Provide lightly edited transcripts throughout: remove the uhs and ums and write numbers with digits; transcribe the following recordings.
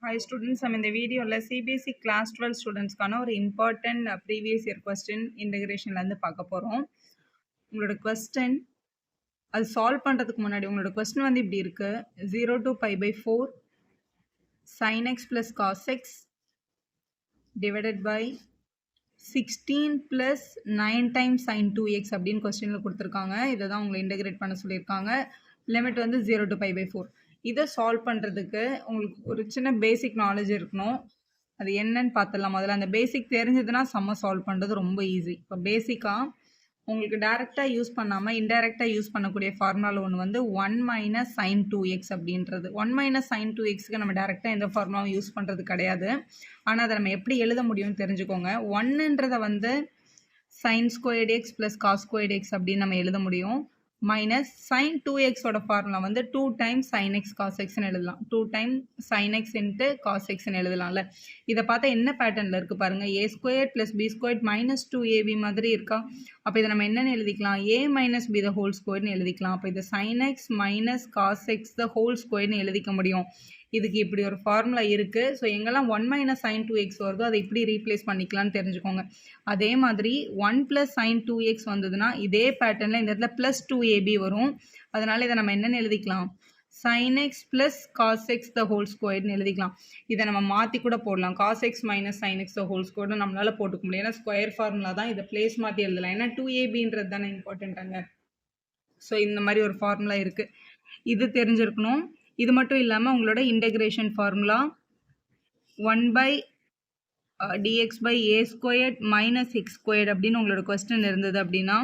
Hi students, I'm in the video CBSE class 12 ஸ்டூடெண்ட்ஸ்க்கான ஒரு important previous year question இன்டகிரேஷன்லேருந்து பார்க்க போகிறோம். உங்களோட கொஸ்டின் அது சால்வ் பண்ணுறதுக்கு முன்னாடி உங்களோட கொஸ்டின் வந்து இப்படி இருக்குது. 0 to pi by 4 sin x plus cos x divided by 16 plus 9 times sin 2x அப்படின்னு கொஸ்டினில் கொடுத்துருக்காங்க. இதை தான் உங்களை இன்டகிரேட் பண்ண சொல்லியிருக்காங்க. லிமிட் வந்து 0 to pi by 4. இதை சால்வ் பண்ணுறதுக்கு உங்களுக்கு ஒரு சின்ன பேசிக் நாலேஜ் இருக்கணும். அது என்னன்னு பார்த்துடலாம். முதல்ல அந்த பேசிக் தெரிஞ்சதுன்னா சம்ம சால்வ் பண்ணுறது ரொம்ப ஈஸி. இப்போ பேசிக்காக உங்களுக்கு டேரெக்டாக யூஸ் பண்ணாமல் இன்டெரக்டாக யூஸ் பண்ணக்கூடிய ஃபார்முலா ஒன்று வந்து 1 minus sin 2x அப்படின்றது. 1 minus sin 2xக்கு நம்ம டேரெக்டாக எந்த ஃபார்முலாவும் யூஸ் பண்ணுறது கிடையாது. ஆனால் அதை நம்ம எப்படி எழுத முடியும்னு தெரிஞ்சுக்கோங்க. 1ன்றதை வந்து sin squared x plus cos squared x அப்படின்னு நம்ம எழுத முடியும். மைனஸ் sin 2xோட ஃபார்முலா வந்து 2 times sin x cos xன்னு எழுதலாம். 2 times sin x into cos xன்னு எழுதலாம்ல. இதை பார்த்தா என்ன பேட்டர்னில் இருக்குது பாருங்கள். a squared plus b squared minus 2ab மாதிரி இருக்கா. அப்போ இதை நம்ம என்னென்னு எழுதிக்கலாம், a minus b the whole squaredனு எழுதிக்கலாம். அப்போ இது sin x minus cos x the whole squaredனு எழுதிக்க முடியும். இதுக்கு இப்படி ஒரு ஃபார்முலா இருக்குது. ஸோ எங்கெல்லாம் 1 minus sin 2x வருதோ அதை இப்படி ரீப்ளேஸ் பண்ணிக்கலாம்னு தெரிஞ்சுக்கோங்க. அதே மாதிரி 1 plus sin 2x வந்ததுன்னா இதே பேட்டர்னில் இந்த இடத்துல ப்ளஸ் 2ab வரும். அதனால் இதை நம்ம என்னென்னு எழுதிக்கலாம், sin x plus cos x the whole squaredனு எழுதிக்கலாம். இதை நம்ம மாற்றி கூட போடலாம். cos x minus sin x the whole squaredனு நம்மளால் போட்டுக்க முடியும். ஏன்னா ஸ்கொயர் ஃபார்முலா தான், இதை பிளேஸ் மாற்றி எழுதலாம். ஏன்னா 2abன்றது தானே இம்பார்ட்டண்ட்டாங்க. ஸோ இந்த மாதிரி ஒரு ஃபார்முலா இருக்குது, இது தெரிஞ்சிருக்கணும். இது மட்டும் இல்லாமல் உங்களோட integration formula 1 by dx by a squared minus x squared அப்படின்னு உங்களோட கொஸ்டின் இருந்தது அப்படின்னா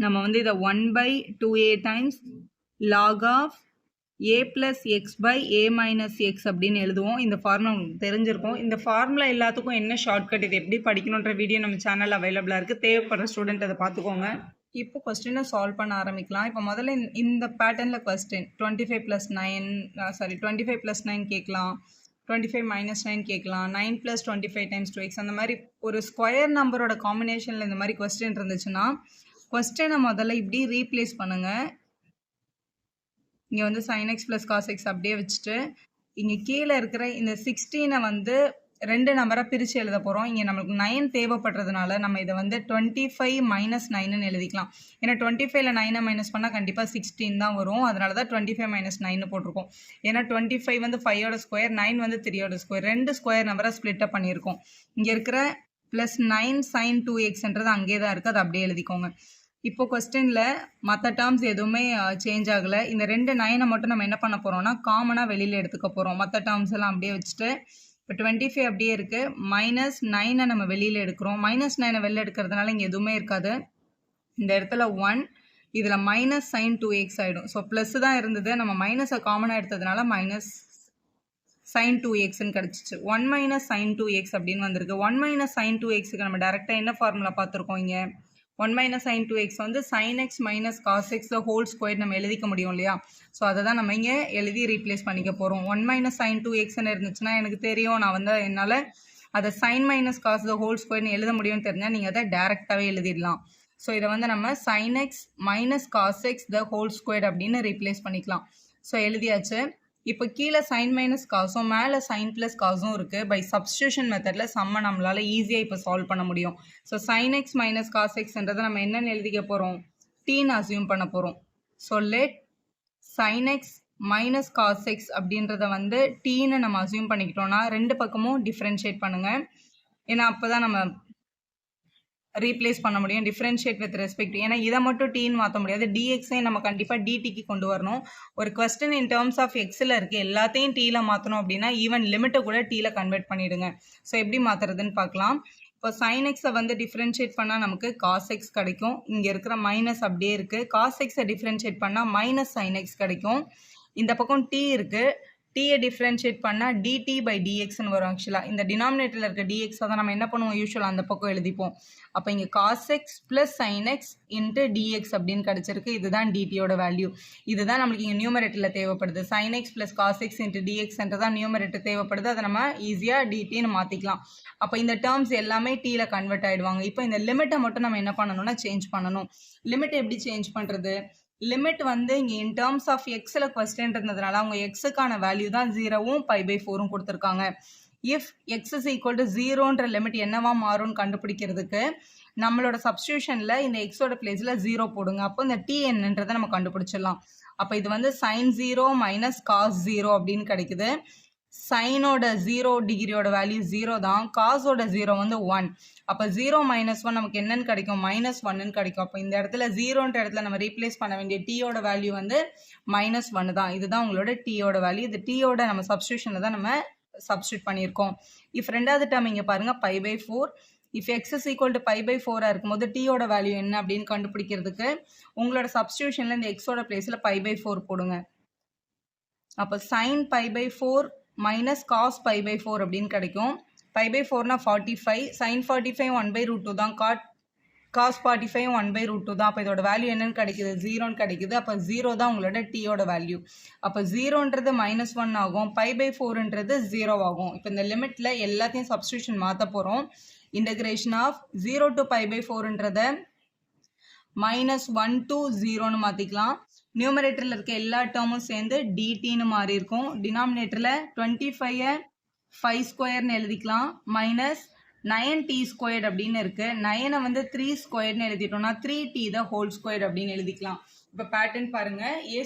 நம்ம வந்து இதை 1 by 2a times log of a plus x by a minus x அப்படின்னு எழுதுவோம். இந்த ஃபார்முலா உங்களுக்கு தெரிஞ்சிருக்கும். இந்த ஃபார்முலா எல்லாத்துக்கும் என்ன ஷார்ட்கட், இது எப்படி படிக்கணுன்ற வீடியோ நம்ம சேனல் அவைலபிளாக இருக்குது. தேவைப்படுற ஸ்டூடெண்ட் அதை பார்த்துக்கோங்க. இப்போ கொஸ்டினை சால்வ் பண்ண ஆரம்பிக்கலாம். இப்போ முதல்ல இந்த பேட்டர்னில் கொஸ்டின் 25 plus 9 கேட்கலாம், 25 minus 9 கேட்கலாம், 9 plus 25 times 2x அந்த மாதிரி ஒரு ஸ்கொயர் நம்பரோட காம்பினேஷனில் இந்த மாதிரி கொஸ்டின் இருந்துச்சுன்னா கொஸ்டினை முதல்ல இப்படி ரீப்ளேஸ் பண்ணுங்கள். இங்கே வந்து sin x plus cos x அப்படியே வச்சுட்டு இங்கே கீழே இருக்கிற இந்த 16 வந்து 2 நம்பராக பிரித்து எழுத போகிறோம். இங்கே நம்மளுக்கு 9 தேவைப்படுறதுனால நம்ம இதை வந்து 25 minus 9ன்னு எழுதிக்கலாம். ஏன்னா 25ல் 9 மைனஸ் பண்ணால் கண்டிப்பாக 16 தான் வரும். அதனால தான் 25 minus 9 போட்டிருக்கோம். ஏன்னா 25 வந்து 5ஓட ஸ்கொயர், 9 வந்து 3ஓட ஸ்கொயர், 2 ஸ்கொயர் நம்பராக ஸ்ப்ளிட்டப் பண்ணியிருக்கோம். இங்கே இருக்கிற ப்ளஸ் 9 sin 2xன்றது அங்கே தான் இருக்குது, அதை அப்படியே எழுதிக்கோங்க. இப்போ கொஸ்டினில் மற்ற டேர்ம்ஸ் எதுவுமே சேஞ்ச் ஆகலை. இந்த 2 9 மட்டும் நம்ம என்ன பண்ண போகிறோம்னா காமனாக வெளியில் எடுத்துக்க போகிறோம். மற்ற டேர்ம்ஸ் எல்லாம் அப்படியே வச்சுட்டு இப்போ 25 அப்படியே இருக்குது. மைனஸ் 9 நம்ம வெளியில் எடுக்கிறோம். மைனஸ் 9 வெளியில் எடுக்கிறதுனால இங்கே எதுவுமே இருக்காது. இந்த இடத்துல 1, இதில் மைனஸ் sin 2x ஆகிடும். ஸோ ப்ளஸ் தான் இருந்தது, நம்ம மைனஸை காமனாக எடுத்ததுனால மைனஸ் sin 2xன்னு கிடச்சிச்சு. 1 minus sin 2x அப்படின்னு வந்திருக்கு. 1 minus sin 2xக்கு நம்ம டேரெக்டாக என்ன ஃபார்முலா பார்த்துருக்கோம். இங்கே 1 minus sin 2x வந்து sin x minus cos x the whole square நம்ம எழுதிக்க முடியும் இல்லையா. ஸோ அதை தான் நம்ம இங்கே எழுதி ரீப்ளேஸ் பண்ணிக்க போகிறோம். 1 minus sin 2xன்னு இருந்துச்சுன்னா எனக்கு தெரியும், நான் வந்து என்னால் அதை sin minus cos the whole squareன்னு எழுத முடியும்னு தெரிஞ்சால் நீங்கள் அதை டேரெக்டாகவே எழுதிடலாம். ஸோ இதை வந்து நம்ம sin x minus cos x the whole square அப்படின்னு ரீப்ளேஸ் பண்ணிக்கலாம். ஸோ எழுதியாச்சு. இப்போ கீழே sin மைனஸ் காசும் மேலே sin ப்ளஸ் காசும் இருக்குது. பை சப்ஸ்டியூஷன் மெத்தடில் சம்மை நம்மளால் ஈஸியாக இப்போ சால்வ் பண்ண முடியும். So sin x minus cos எக்ஸ்ன்றதை நம்ம என்னென்னு எழுதிக்க போகிறோம், டீன்னு அசியூம் பண்ண போகிறோம். So let sin x minus cos x அப்படின்றத வந்து டீன்னு நம்ம அசியூம் பண்ணிக்கிட்டோம்னா 2 பக்கமும் டிஃப்ரென்ஷியேட் பண்ணுங்கள். ஏன்னா அப்போ தான் நம்ம ரீப்ளேஸ் பண்ண முடியும், டிஃப்ரென்ஷியேட் வித் ரெஸ்பெக்ட். ஏன்னா இதை மட்டும் டீன்னு மாற்ற முடியாது, டிஎக்ஸை நம்ம கண்டிப்பாக டிடிக்கு கொண்டு வரணும். ஒரு கொஸ்டின் இன் டேர்ம்ஸ் ஆஃப் எக்ஸில் இருக்குது, எல்லாத்தையும் டீயில் மாற்றணும் அப்படின்னா ஈவன் லிமிட்டை கூட டீயில் கன்வெர்ட் பண்ணிவிடுங்க. ஸோ எப்படி மாற்றுறதுன்னு பார்க்கலாம். இப்போ sin x வந்து டிஃப்ரென்ஷியேட் பண்ணால் நமக்கு cos x கிடைக்கும். இங்கே இருக்கிற மைனஸ் அப்படியே இருக்குது. cos x டிஃப்ரென்ஷியேட் பண்ணால் மைனஸ் sin x கிடைக்கும். இந்த பக்கம் t இருக்குது, டீயை டிஃப்ரென்ஷியேட் பண்ணால் dt by dxன்னு வரும். ஆக்சுவலாக இந்த டினாமினேட்டரில் இருக்க dx தான் நம்ம என்ன பண்ணுவோம், யூஸ்வலாக அந்த பக்கம் எழுதிப்போம். அப்போ இங்கே cos x plus sin x into dx அப்படின்னு கிடச்சிருக்கு. இதுதான் dtயோட வேல்யூ. இதுதான் நம்மளுக்கு இங்கே நியூமரேட்டரில் தேவைப்படுது. sin x plus cos x into dxன்றது தான் நியூமரேட்டர் தேவைப்படுது. அதை நம்ம ஈஸியாக dtன்னு மாற்றிக்கலாம். அப்போ இந்த டேர்ம்ஸ் எல்லாமே டீயில் கன்வெர்ட் ஆகிடுவாங்க. இப்போ இந்த லிமிட்டை மட்டும் நம்ம என்ன பண்ணணும்னா சேஞ்ச் பண்ணணும். லிமிட்டை எப்படி சேஞ்ச் பண்ணுறது, லிமிட் வந்து இங்கே இன் டேர்ம்ஸ் ஆஃப் எக்ஸில் கொஸ்டின் இருந்ததுனால அவங்க எக்ஸுக்கான வேல்யூ தான் 0வும் π/4ம் கொடுத்துருக்காங்க. If x is equal to 0ன்ற லிமிட் என்னவா மாறும்னு கண்டுபிடிக்கிறதுக்கு நம்மளோட சப்ஸ்டியூஷனில் இந்த எக்ஸோட பிளேஸில் 0 போடுங்க. அப்போ இந்த டி என்னன்றதை நம்ம கண்டுபிடிச்சிடலாம். அப்போ இது வந்து sin 0 மைனஸ் காஸ் 0 அப்படின்னு கிடைக்குது. சைனோட 0 டிகிரியோட வேல்யூ 0 தான், காஸோட 0 வந்து 1. அப்போ 0 மைனஸ் 1 நமக்கு என்னன்னு கிடைக்கும், -1ன்னு கிடைக்கும். அப்போ இந்த இடத்துல 0ன்ற இடத்துல நம்ம ரீப்ளேஸ் பண்ண வேண்டிய டீயோட வேல்யூ வந்து -1 தான். இதுதான் உங்களோட டீயோட வேல்யூ. இது டீயோட நம்ம சப்ஸ்டியூஷனில் தான் நம்ம சப்ஸ்டியூட் பண்ணியிருக்கோம். இஃப் ரெண்டாவது டேர்ம் இங்கே பாருங்கள் π/4. If x is equal to π/4 இருக்கும்போது டீயோட வேல்யூ என்ன அப்படின்னு கண்டுபிடிக்கிறதுக்கு உங்களோட சப்ஸ்டியூஷனில் இந்த எக்ஸோட பிளேஸில் π/4 போடுங்க. அப்போ sin π/4 மைனஸ் காஸ் π/4 அப்படின்னு கிடைக்கும். π/4னா 45, sin 45 1/√2 தான், காஸ் 45 1/√2 தான். அப்போ இதோட வேல்யூ என்னன்னு கிடைக்குது, 0ன்னு கிடைக்குது. அப்போ 0 தான் உங்களோட டீயோட வேல்யூ. அப்போ 0ன்றது -1 ஆகும், π/4ன்றது 0 ஆகும். இப்போ இந்த லிமிட்டில் எல்லாத்தையும் சப்ஸ்டியூஷன் மாற்ற போகிறோம். இன்டகிரேஷன் ஆஃப் 0 to π/4ன்றதை -1 to 0ன்னு மாற்றிக்கலாம். நியூமரேட்டரில் இருக்க எல்லா டேர்மும் சேர்ந்து டிடின்னு மாறி இருக்கும். டினாமினேட்டரில் 25 5² எழுதிக்கலாம், மைனஸ் 9t² அப்படின்னு இருக்கு. 9 வந்து 3² எழுதிட்டோம்னா 3t the whole squared அப்படின்னு எழுதிக்கலாம். இப்போ பேட்டர்ன் பாருங்க, a²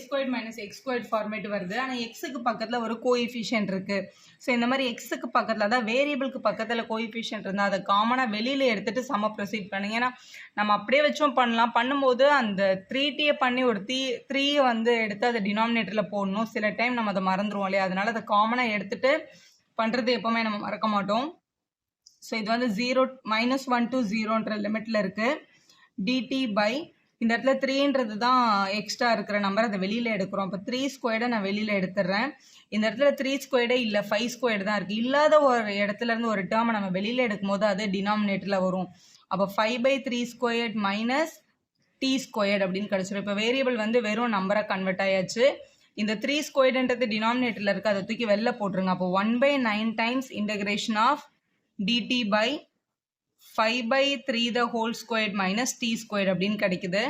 - x² ஃபார்மேட் வருது. ஆனால் எக்ஸுக்கு பக்கத்தில் ஒரு கோஎஃபிஷியன்ட் இருக்கு. ஸோ இந்த மாதிரி எக்ஸுக்கு பக்கத்தில், அதாவது வேரியபிளுக்கு பக்கத்தில் கோஎஃபிஷியன்ட் இருந்தால் அதை காமனாக வெளியில் எடுத்துட்டு சம ப்ரொசீட் பண்ணுங்க. ஏன்னா நம்ம அப்படியே வச்சும் பண்ணலாம். பண்ணும்போது அந்த 3t பண்ணி ஒரு 3 வந்து எடுத்து அதை டினாமினேட்டரில் போடணும். சில டைம் நம்ம அதை மறந்துடுவோம் இல்லையா, அதனால அதை காமனாக எடுத்துட்டு பண்ணுறது எப்போவுமே நம்ம மறக்க மாட்டோம். ஸோ இது வந்து -1 to 0ன்ற லிமிட்டில் இருக்குது. டிடி பை இந்த இடத்துல 3ன்றது தான் எக்ஸ்ட்ரா இருக்கிற நம்பர், அதை வெளியில் எடுக்கிறோம். அப்போ 3² நான் வெளியில் எடுத்துடுறேன். இந்த இடத்துல 3² இல்லை, 5² தான் இருக்குது. இல்லாத ஒரு இடத்துல இருந்து ஒரு டேர்மை நம்ம வெளியில் எடுக்கும் போது அது டினாமினேட்டரில் வரும். அப்போ 5/3² மைனஸ் t² அப்படின்னு கிடச்சிடும். இப்போ வேரியபிள் வந்து வெறும் நம்பராக கன்வெர்ட் ஆயாச்சு. இந்த 3²ன்றது டினாமினேட்டரில் இருக்குது, அதை தூக்கி வெளில போட்டுருங்க. அப்போ 1/9 times integration of dt by 5/3 the whole squared minus t² அப்படின்னு கிடைக்குது.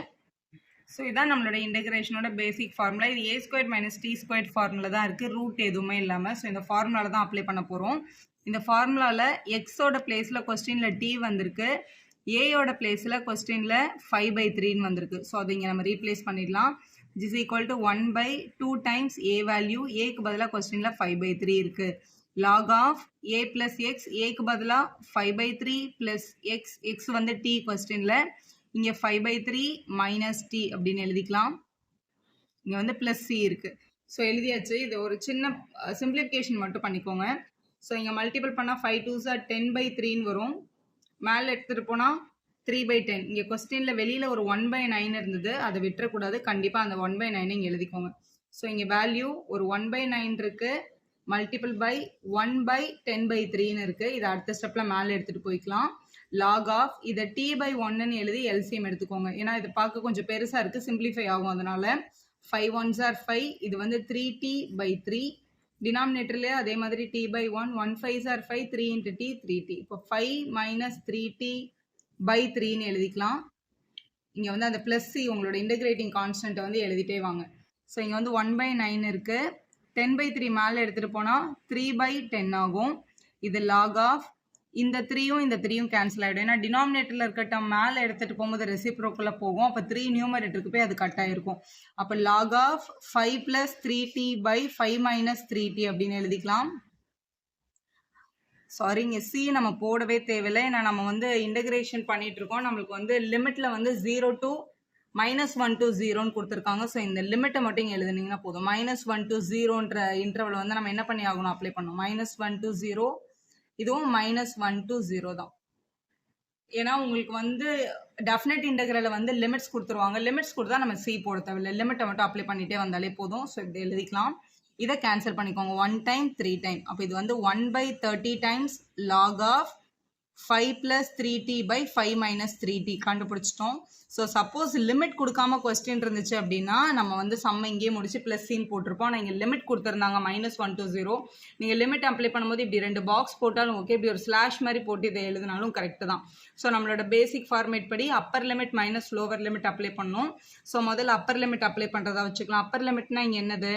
ஸோ இதான் நம்மளோட இன்டகிரேஷனோட பேசிக் ஃபார்முலா. இது a² - t² ஃபார்முலா தான் இருக்குது, ரூட் எதுவுமே இல்லாமல். ஸோ இந்த ஃபார்முலாவில் தான் அப்ளை பண்ண போகிறோம். இந்த ஃபார்முலாவில் எக்ஸோட பிளேஸில் கொஸ்டினில் t வந்திருக்கு, ஏயோட பிளேஸில் கொஸ்டினில் 5/3ன்னு வந்திருக்கு. ஸோ அதை இங்கே நம்ம ரீப்ளேஸ் பண்ணிடலாம். Is equal to 1/2 times a value, ஏக்கு பதிலாக கொஸ்டினில் 5/3 இருக்குது. log of a plus x, ஏக்கு பதிலாக 5/3 plus x, x வந்து t கொஸ்டினில், இங்கே 5/3 மைனஸ் t அப்படின்னு எழுதிக்கலாம். இங்கே வந்து ப்ளஸ் c இருக்குது. ஸோ எழுதியாச்சு. இது ஒரு சின்ன சிம்பிளிஃபிகேஷன் மட்டும் பண்ணிக்கோங்க. ஸோ இங்கே மல்டிபிள் பண்ணால் 5 2s are 10/3ன்னு வரும். மேலே எடுத்துகிட்டு போனால் 3/10. இங்கே கொஸ்டினில் வெளியில் ஒரு 1/9 இருந்தது, அதை விட்டுறக்கூடாது. கண்டிப்பாக அந்த 1/9 இங்கே எழுதிக்கோங்க. ஸோ இங்கே வேல்யூ ஒரு 1/9 இருக்குது, மல்டிபிள் பை 1/10/3ன்னு இருக்குது. இதை அடுத்த ஸ்டெப்பில் மேலே எடுத்துகிட்டு போய்க்கலாம். லாக் ஆஃப் இதை t/1ன்னு எழுதி எல்சிஎம் எடுத்துக்கோங்க. ஏன்னா இது பார்க்க கொஞ்சம் பெருசாக இருக்குது, சிம்பிளிஃபை ஆகும். அதனால் 5 1s are 5, இது வந்து 3t/3. டினாமினேட்டர்லேயே அதே மாதிரி t/1, 1 5s are 5, 3 × t 3t. இப்போ 5 - 3t/3ன்னு எழுதிக்கலாம். இங்கே வந்து அந்த ப்ளஸ் சி உங்களோட இன்டகிரேட்டிங் கான்ஸ்டன்ட்டை வந்து எழுதிட்டே வாங்க. ஸோ இங்கே வந்து 1/9 இருக்குது, 10/3 மேலே எடுத்துகிட்டு போனால் 3/10 ஆகும். இது லாக் ஆஃப் இந்த 3யும் இந்த 3யும் கேன்சல் ஆகிடும். ஏன்னா டினாமினேட்டரில் இருக்கட்டும் மேலே எடுத்துகிட்டு போகும்போது ரெசிப்ரோக்கில் போகும். அப்போ 3 நியூமரேட்டருக்கு போய் அது கட் ஆகிருக்கும். அப்போ லாக் ஆஃப் 5 + 3t/5 - 3t அப்படின்னு எழுதிக்கலாம். சாரி, இங்கே சி நம்ம போடவே தேவையில்லை. ஏன்னா நம்ம வந்து இன்டகிரேஷன் பண்ணிகிட்டு இருக்கோம். நம்மளுக்கு வந்து லிமிட்டில் வந்து 0 to -1 to 0ன்னு கொடுத்துருக்காங்க. ஸோ இந்த லிமிட்டை மட்டும் இங்கே எழுதுனீங்கன்னா போதும். -1 to 0ன்ற இன்டர்வல் வந்து நம்ம என்ன பண்ணி ஆகணும், அப்ளை பண்ணணும். -1 to 0, இதுவும் -1 to 0 தான். ஏன்னா உங்களுக்கு வந்து டெஃபினட் இன்டகிரலில் வந்து லிமிட்ஸ் கொடுத்துருவாங்க. லிமிட்ஸ் கொடுத்தா நம்ம சி போட தேவையில்லை, லிமிட்டை மட்டும் அப்ளை பண்ணிகிட்டே வந்தாலே போதும். ஸோ இப்படி எழுதிக்கலாம். இதை கேன்சல் பண்ணிக்கோங்க. 1 டைம் 3 டைம். அப்போ இது வந்து 1/30 times log of 5 plus 3t by 5 minus 3t கண்டுபிடிச்சிட்டோம். ஸோ சப்போஸ் லிமிட் கொடுக்காம கொஸ்டின் இருந்துச்சு அப்படின்னா நம்ம வந்து சம்ம இங்கேயே முடிச்சு ப்ளஸ் சீன் போட்டிருப்போம். ஆனால் இங்கே லிமிட் கொடுத்துருந்தாங்க -1 to 0. நீங்கள் லிமிட் அப்ளை பண்ணும்போது இப்படி 2 பாக்ஸ் போட்டாலும் ஓகே, இப்படி ஒரு ஸ்லாஷ் மாதிரி போட்டு இதை எழுதினாலும் கரெக்டு தான். ஸோ நம்மளோட பேசிக் ஃபார்மேட் படி upper limit minus lower limit apply பண்ணணும். ஸோ முதல்ல அப்பர் லிமிட் அப்ளை பண்ணுறதா வச்சுக்கலாம். அப்பர் லிமிட்னா இங்கே என்னது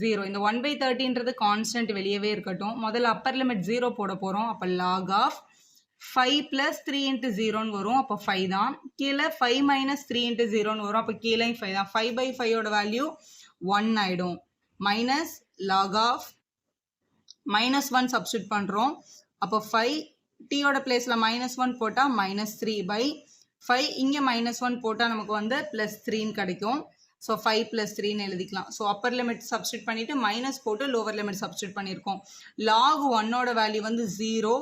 0. இந்த 1/30ன்றது கான்ஸ்டன்ட் வெளியவே இருக்கட்டும். முதல்ல அப்பர் லிமிட் 0 போட போகிறோம். அப்போ log of 5 plus 3 into 0 வரும். அப்போ 5 தான். கீழே 5 minus 3 into 0 வரும். அப்போ கீழே 5 தான். 5/5 ஓட வேல்யூ 1 ஆயிடும். மைனஸ் log of -1 சப்ஸ்டியூட் பண்ணுறோம். அப்போ 5 t ஓட பிளேஸில் -1 போட்டால் -3/5. இங்கே -1 போட்டால் நமக்கு வந்து +3 கிடைக்கும். ஸோ 5 + 3 எழுதிக்கலாம். ஸோ அப்பர் லிமிட் சப்ஸ்டியூட் பண்ணிவிட்டு மைனஸ் போட்டு லோவர் லிமிட் சப்ஸ்டியூட் பண்ணியிருக்கோம். log 1ஓட வேல்யூ வந்து 0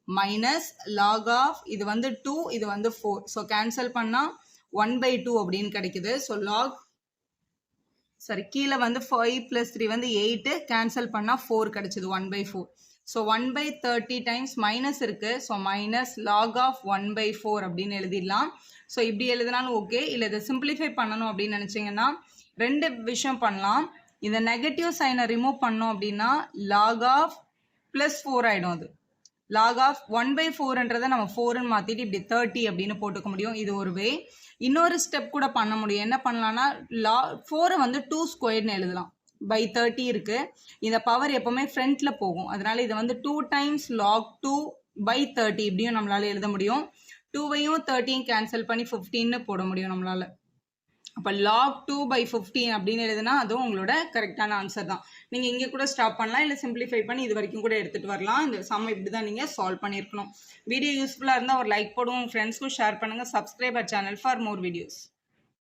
மைனஸ் log of இது வந்து 2, இது வந்து 4. ஸோ கேன்சல் பண்ணால் 1/2 அப்படின்னு கிடைக்குது. ஸோ கீழே வந்து 5 + 3 வந்து 8, கேன்சல் பண்ணால் 4 கிடைச்சிது 1/4. ஸோ 1/30 டைம்ஸ் மைனஸ் இருக்கு. ஸோ மைனஸ் log of 1/4 அப்படின்னு எழுதிடலாம். ஸோ இப்படி எழுதினாலும் ஓகே. இல்லை இதை சிம்பிளிஃபை பண்ணணும் அப்படின்னு நினச்சிங்கன்னா 2 விஷயம் பண்ணலாம். இந்த நெகட்டிவ் சைனை ரிமூவ் பண்ணோம் அப்படின்னா log of +4 ஆகிடும். அது log of 1/4ன்றதை நம்ம 4ன்னு மாற்றிட்டு இப்படி 30 அப்படின்னு போட்டுக்க முடியும். இது ஒரு வே. இன்னொரு ஸ்டெப் கூட பண்ண முடியும். என்ன பண்ணலாம்னா 4 வந்து 2 ஸ்கொயர்னு எழுதலாம். by 30 இருக்கு. இந்த பவர் எப்பவுமே ஃப்ரண்ட்ல போகும். அதனால இதை வந்து 2 times log 2 by 30 இப்படியும் நம்மளால எழுத முடியும். 2வையும் 30யும் கேன்சல் பண்ணி 15ன்னு போட முடியும் நம்மளால. அப்போ log 2/15 அப்படின்னு எழுதுனா அதுவும் உங்களோட கரெக்டான ஆன்சர் தான். நீங்கள் இங்கே கூட ஸ்டாப் பண்ணலாம், இல்லை சிம்பிளிஃபை பண்ணி இது வரைக்கும் கூட எடுத்துகிட்டு வரலாம். இந்த சம் இப்படி தான் நீங்கள் சால்வ் பண்ணியிருக்கணும். வீடியோ யூஸ்ஃபுல்லாக இருந்தால் ஒரு லைக் போடுவோம், உங்கள் ஃப்ரெண்ட்ஸ்க்கும் ஷேர் பண்ணுங்கள். Subscribe our channel for more videos.